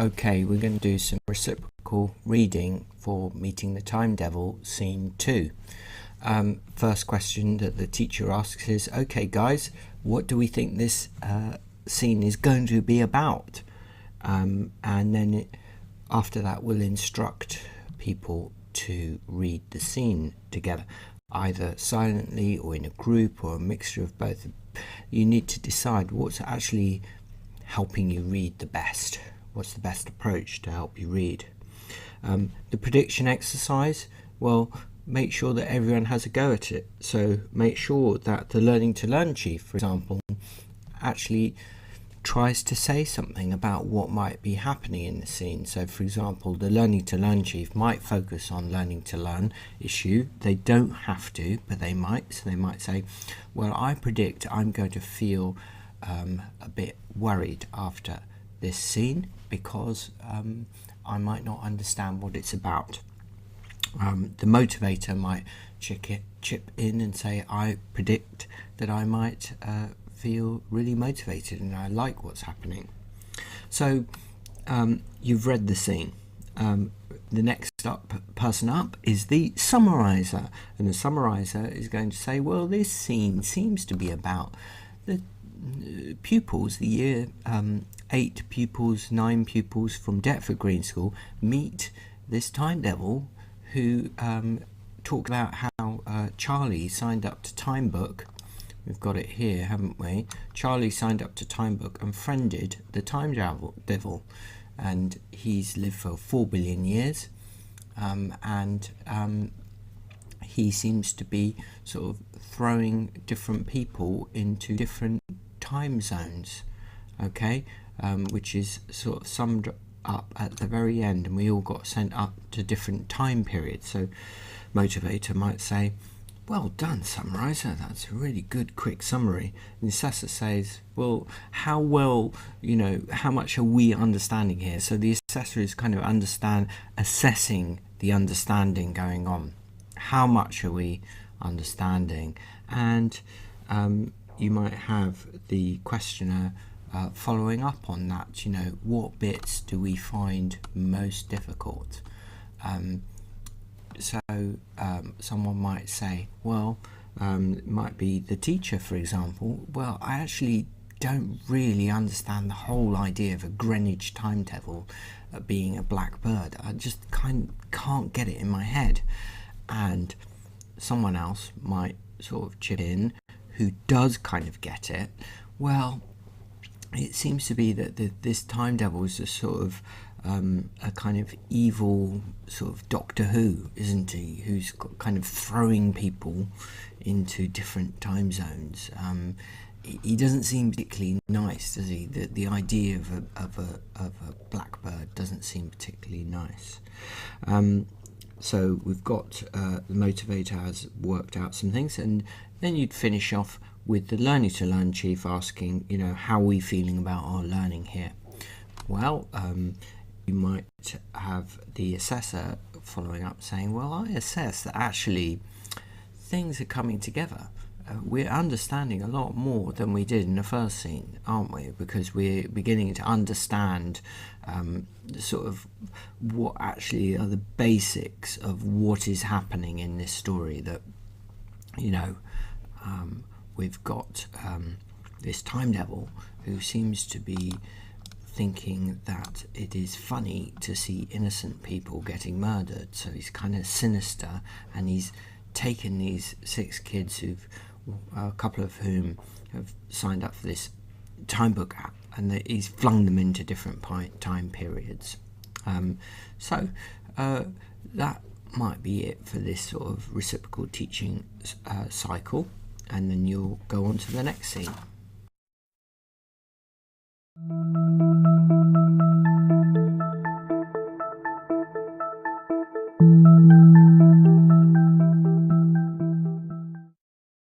Okay, we're going to do some reciprocal reading for Meeting the Time Devil, Scene 2. First question that the teacher asks is, okay guys, what do we think this scene is going to be about? And then after that we'll instruct people to read the scene together, either silently or in a group or a mixture of both. You need to decide what's actually helping you read the best. What's the best approach to help you read? The prediction exercise, well, make sure that everyone has a go at it. So make sure that the Learning to Learn chief, for example, actually tries to say something about what might be happening in the scene. So for example, the Learning to Learn chief might focus on learning to learn issue. They don't have to, but they might. So they might say, well, I predict I'm going to feel a bit worried after this scene because I might not understand what it's about. The motivator might chip in and say, I predict that I might feel really motivated and I like what's happening. So you've read the scene. The next person up is the summarizer, and the summarizer is going to say, well, this scene seems to be about the pupils, the year 8 pupils, 9 pupils from Deptford Green School meet this time devil who talk about how Charlie signed up to Time Book. We've got it here, haven't we? Charlie signed up to Time Book and friended the Time Devil, and he's lived for 4 billion years, and he seems to be sort of throwing different people into different time zones, okay, which is sort of summed up at the very end, and we all got sent up to different time periods. So motivator might say, well done, summarizer, that's a really good quick summary. And the assessor says, well, how much are we understanding here? So the assessor is kind of assessing the understanding going on. How much are we understanding? And you might have the questioner following up on that, what bits do we find most difficult? So someone might say, well, it might be the teacher, for example, well, I actually don't really understand the whole idea of a Greenwich timetable being a black bird. I just can't get it in my head. And someone else might sort of chip in who does kind of get it. Well, it seems to be that this time devil is a sort of a kind of evil sort of Doctor Who, isn't he? Who's kind of throwing people into different time zones. He doesn't seem particularly nice, does he? The idea of a blackbird doesn't seem particularly nice. So we've got the motivator has worked out some things, and then you'd finish off with the Learning to Learn chief asking, how are we feeling about our learning here? Well, you might have the assessor following up saying, well, I assess that actually things are coming together. We're understanding a lot more than we did in the first scene, aren't we? Because we're beginning to understand sort of what actually are the basics of what is happening in this story. That, we've got this time devil who seems to be thinking that it is funny to see innocent people getting murdered, so he's kind of sinister, and he's taken these 6 kids a couple of whom have signed up for this Time Book app, and he's flung them into different time periods. So that might be it for this sort of reciprocal teaching cycle, and then you'll go on to the next scene.